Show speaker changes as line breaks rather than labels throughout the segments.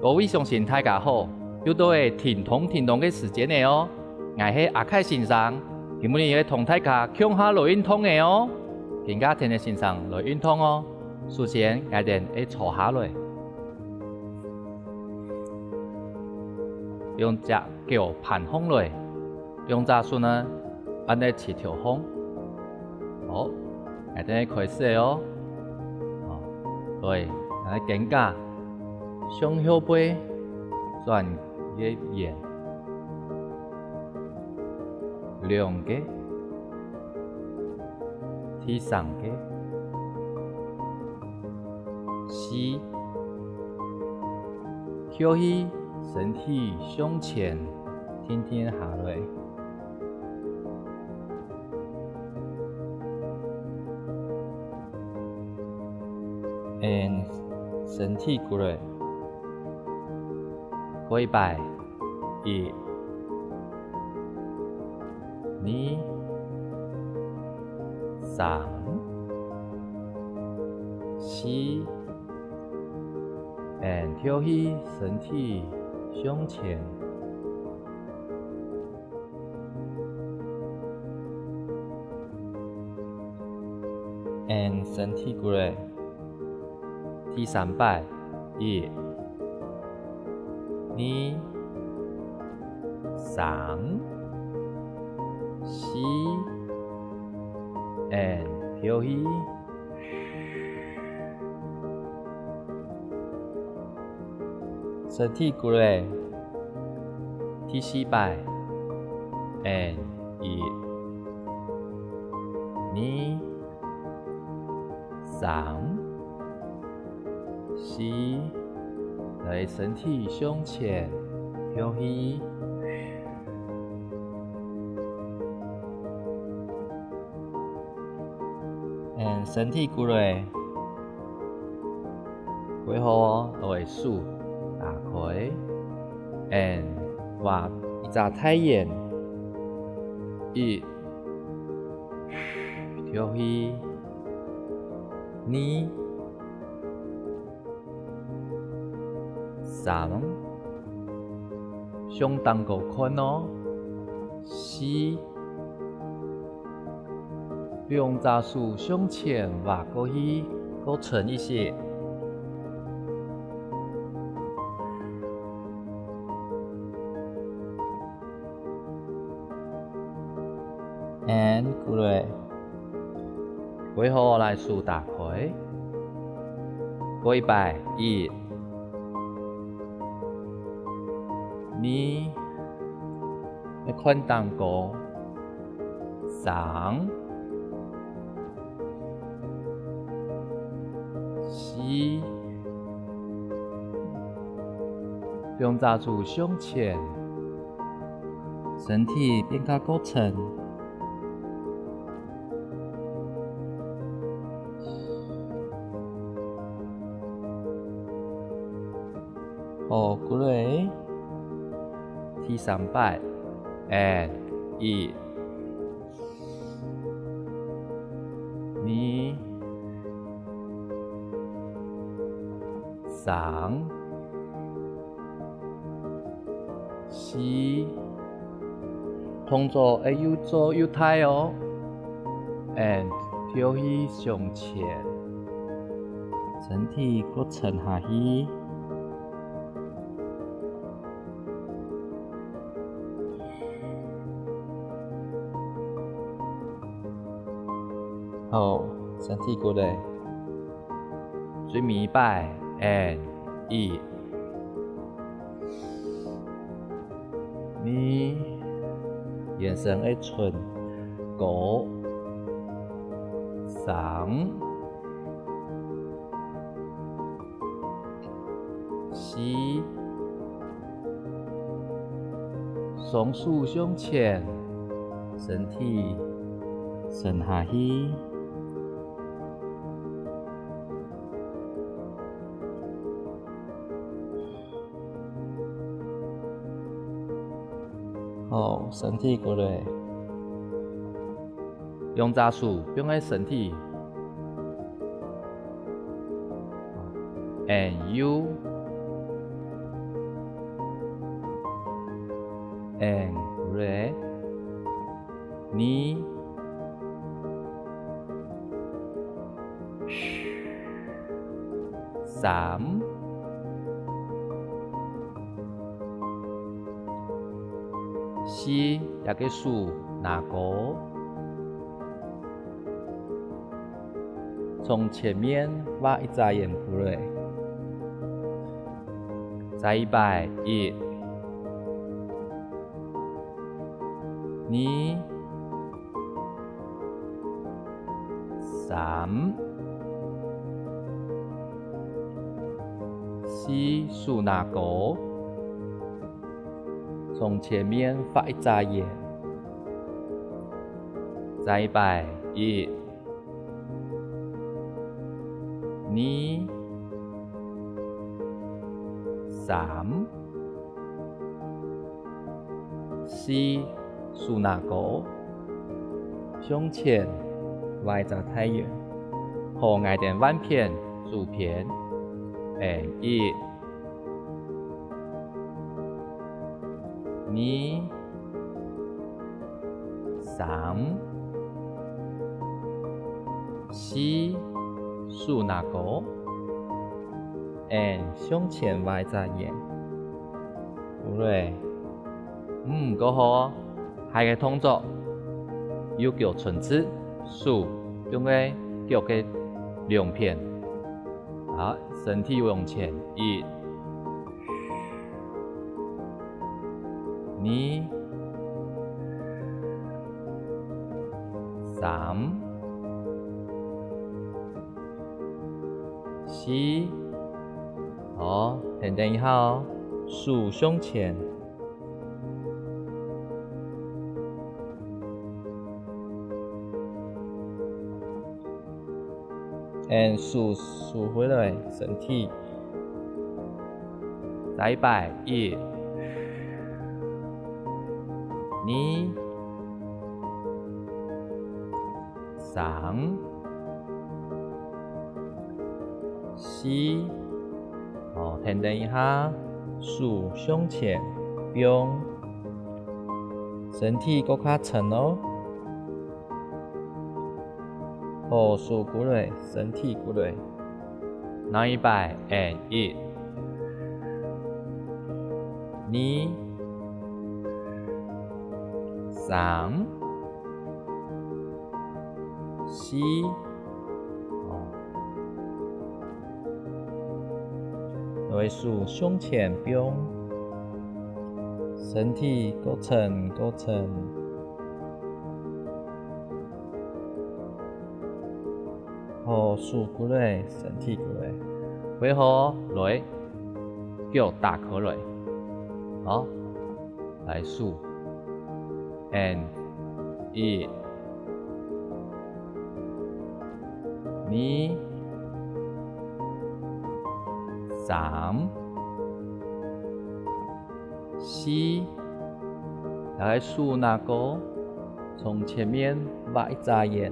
各位相信大家好，又到个听通嘅时间的哦。我是阿凯先生，今日要同大家讲下来运动的哦。今家听的先生来运动哦。首先，我哋要坐下来，用只脚盘风来，用只手呢按呢起条风。好，我哋开始哦。对，来更加上腰背转越远，两个，第三个，四，跳起身体向前，天天下来。身体过来，跪拜，一、二、三、四，跳起身体向前，身体过来。第三摆，一、二、三、四，跳起，身体过来。第四摆，一、二、三。四，来身体向前跳起，身体过来，背后来数打开，画一只太阳，一，跳起，二。三，向东个看哦。四，两只手向前滑过去，搁沉一些。过来，背后来数打开，跪拜一。你看东个三、四，两只手向前，身体变较高沉。好，过来。第三摆，一、二、三、四，动作要越做越大哦。跳起向前，身体搁沉下去。好，身体过来，最尾摆，一、二，眼神要顺，五、三、四，双手向前，身体沉下去。好，身体过来，用只手放在身体，右、and 古瑞，你三四一个数哪个？从前面画一眨眼古瑞，再一摆一，你三四数哪个？从前面发一眨眼，再一摆一，你三四数哪个？胸前画一个太阳，和爱点弯片主片，and 一，你三四数哪个 ？and 胸前画一个眼，有嘞，够好哦。下个动作又叫唇子数，用个叫个两片，好，身体往前一。你三四，好，等一下哦，数胸前，数回来身体，再摆一。你三四，好，停一下，数胸前，用身体搁较沉哦，好，数过来，身体过来，拿一摆 and 一，你三四，来数胸前标，身体够沉，好，数过来，身体过来，回好来，叫大口来，好，来数。and 一，你三四，来数哪个？从前面画一眨眼，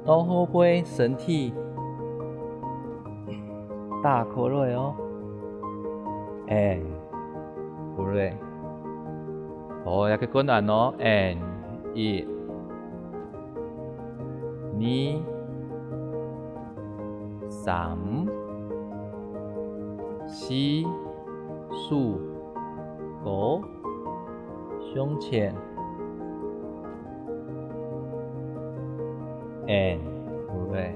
到后背身体大口来哦，and 过来。好，一个困难哦 ，and 一，你三四数五胸前 ，and 过来，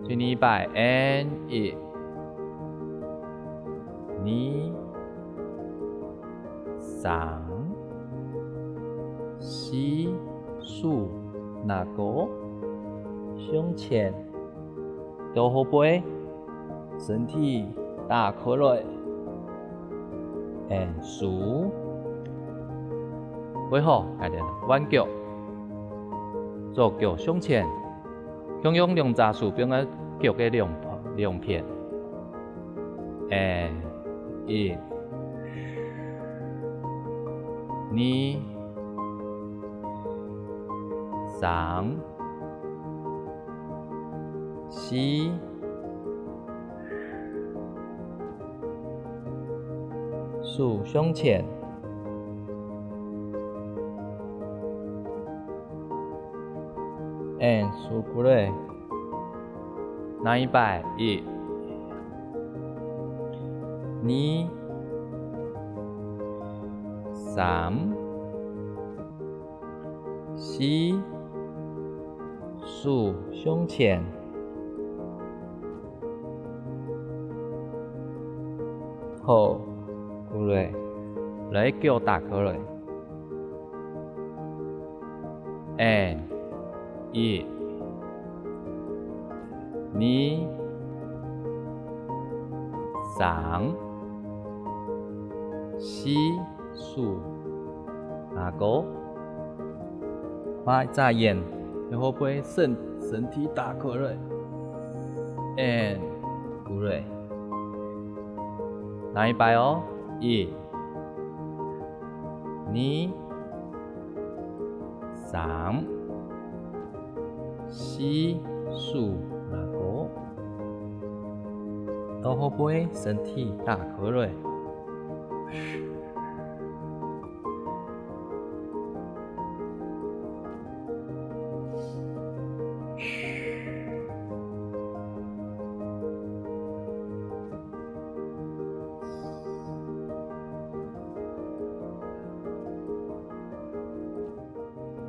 最后一摆 and 一，你。三四数哪个？胸前到后背，身体打开来，and 数，背后来点弯脚，左脚胸前，向用两只手边个脚嘅两片，and 一。你三四数胸前。and 数过来，拿一百一，二，三，四，数胸前，好，过来，来叫打过来。and 一，二，三，四，数，哪个？快眨眼，然后把身体打开来 ，and 过来，拿一百哦，一，二。三，四，数哪个？到后背身体打开来。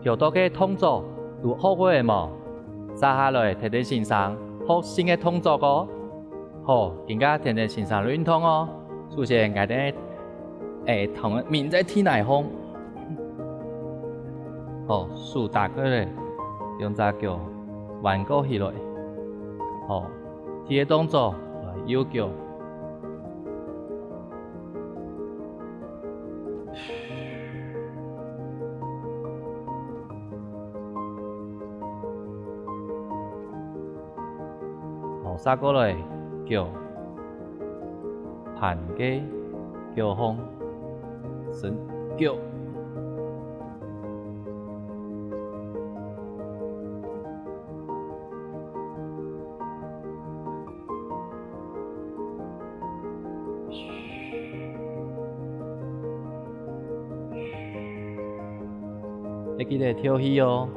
叫到个动作有学过的无？扎下来，摕伫身上，学新的动作哦。好，更加摕伫身上运动哦。首先，家己同面在天内方，好，手打开来，用只脚弯过起来。好，第个动作来右脚。杀过来，叫盘鸡，叫风神叫。会记得跳起哦，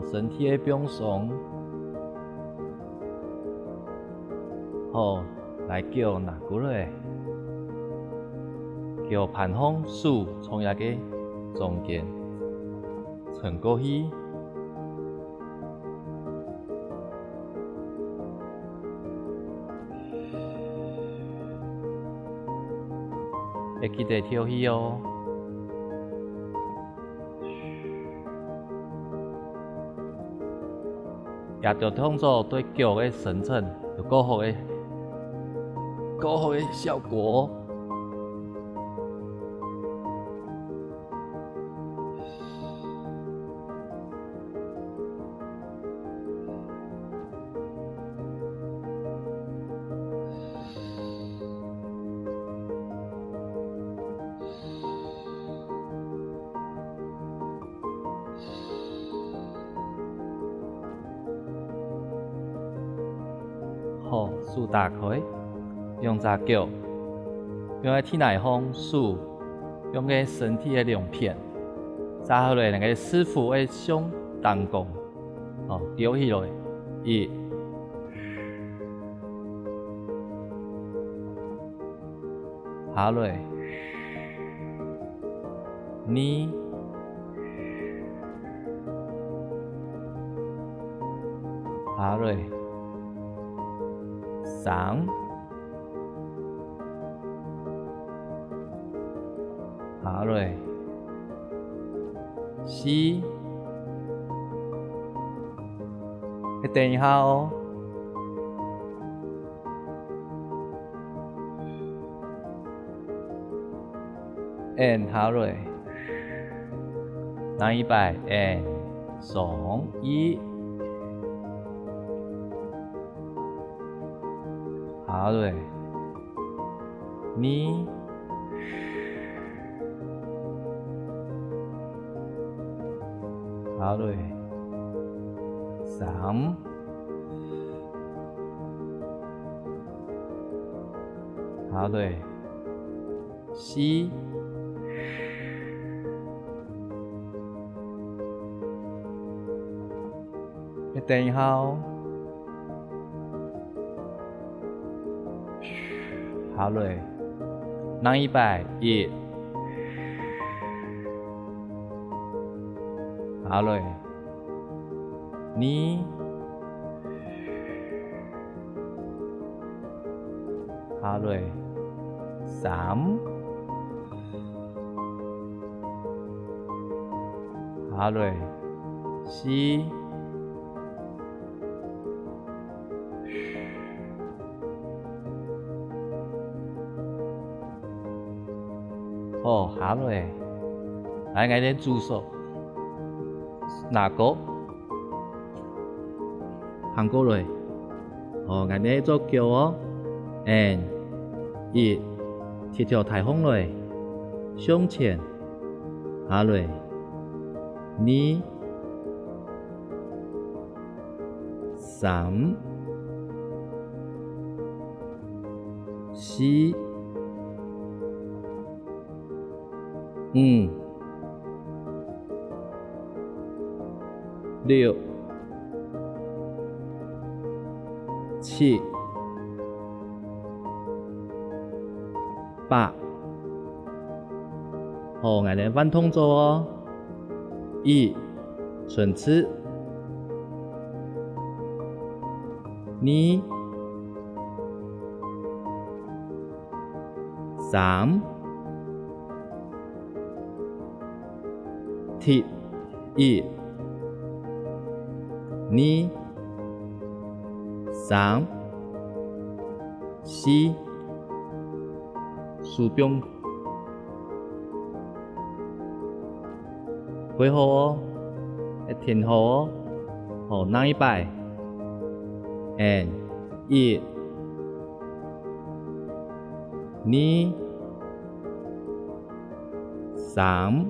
身体会放松。好，来叫拿过来，叫盘风手从遐个中间穿过去，会记得跳起哦。也着动作对脚的生成有够好的。够好的效果。好，手打开。用只脚，用个天内方手，用个身体的两片，扎好来那个师傅的胸当弓，吊起来，一，下来，二，下来，三。下来，四，等一下哦。and 下来，拿一百 and 2、1，下来，2。下来，3，下来，4，等一下哦。好嘞，拿100，好嘞，你，好嘞，3，好嘞，4。哦，好嘞，来爱点助手，哪个？行过来，哦，爱点做脚哦，and 一条台风来，向前，好嘞，2、3、4、5、6、7、8。好，爱点慢动作哦。顺次。2、3、4、2、3、4，鼠标回好哦，停好哦，好，拿100 ，and 2、3，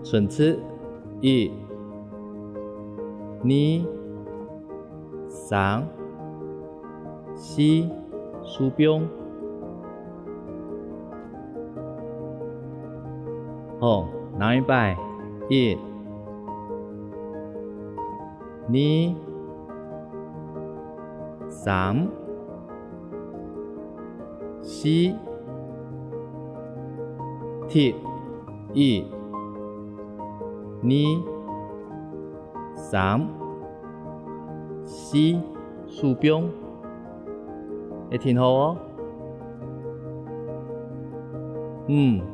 顺次1、2、3、4，鼠标。好，拿100 1、2、3、4、1、2、3、4，鼠标，会停好哦。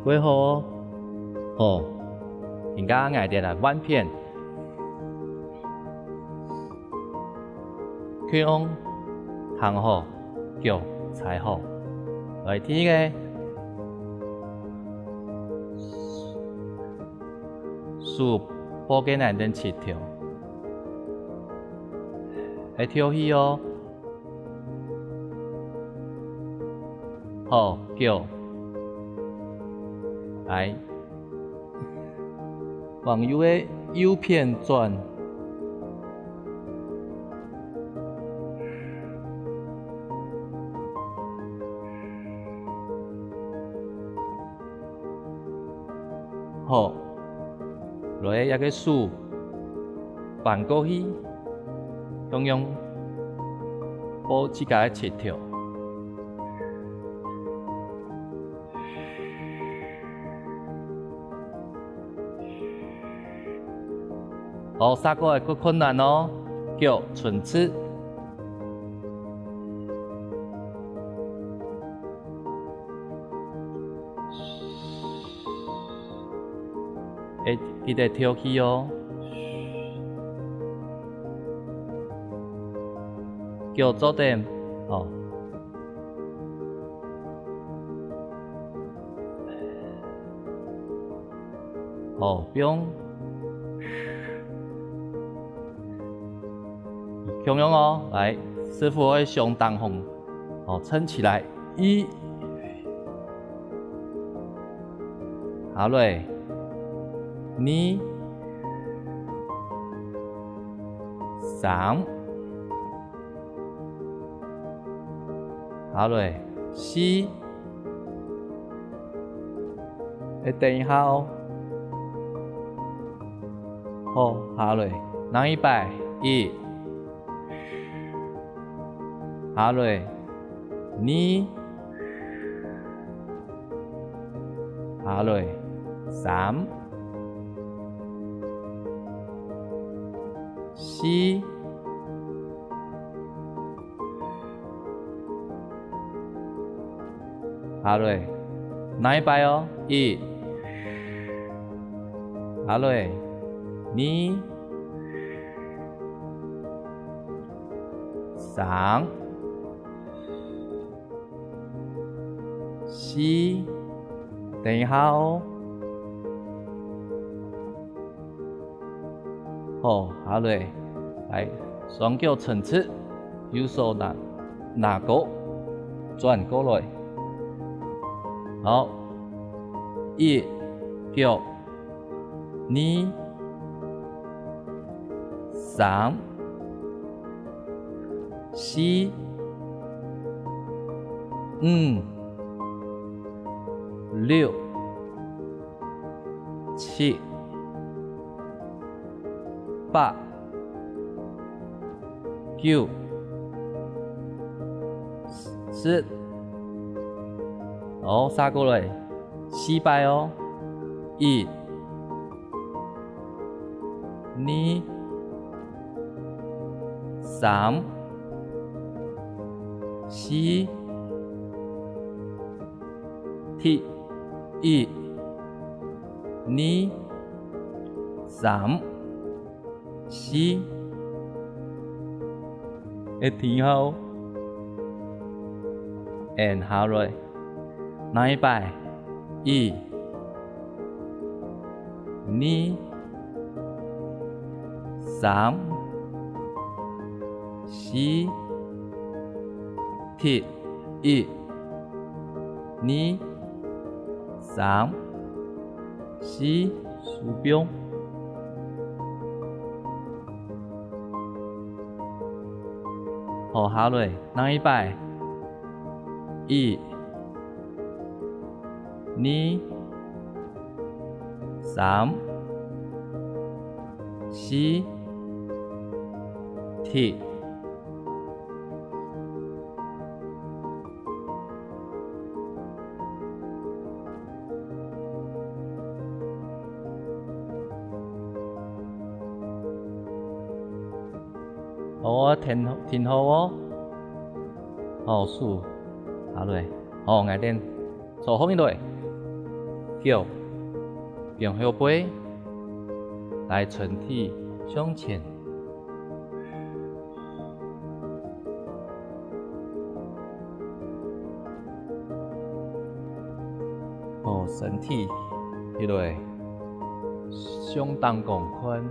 过好哦。哦，人家爱点来弯片，去用行好，脚踩好，来听个数波给难点7条，会跳起哦。好，脚来。往右的右片转，好，落来一个数，翻过去，用补指甲的7条。好，三个会更困难哦，叫顺次。会记得跳起哦，叫做点哦。哦，不用。同样哦，来，师傅会上当红，哦，撑起来，1，好嘞，2、3，好嘞，4，等一下哦，好嘞。人一摆一，下落二，下落三，四，下落人一摆哦，一，下落二。三、四，等一下哦。好，下落来双脚撑直，右手拿钩，转过来。好，一脚，二、三。四、五、六、七、八、九、10。好，杀过来，四摆哦，一、二、三。四、七、一、二、三、四，会停好。and 下來，那一擺，一、二、三、四。七、一、二、三、四，數標。好，下來，人一擺，一、二、三、四、七。好，我停好哦。好，數下落，好，眼點坐後面落，腳變後背，來身體向前。哦，身體起來，相當廣寬。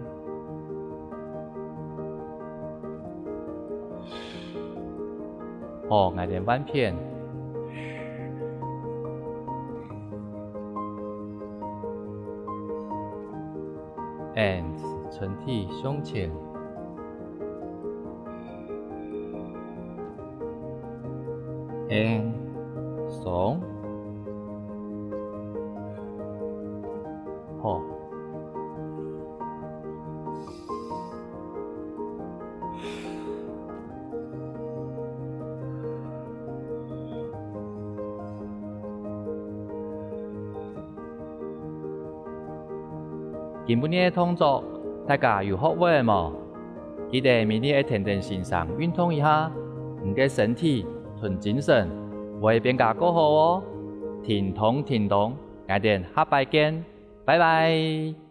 哦，眼點彎片。and 身體向前。and 鬆。好。今晡日的動作，大家有學會冇？記得明日會天天線上運動一下，你嘅身體同精神會變加更好哦。停動，眼點下擺見，拜拜。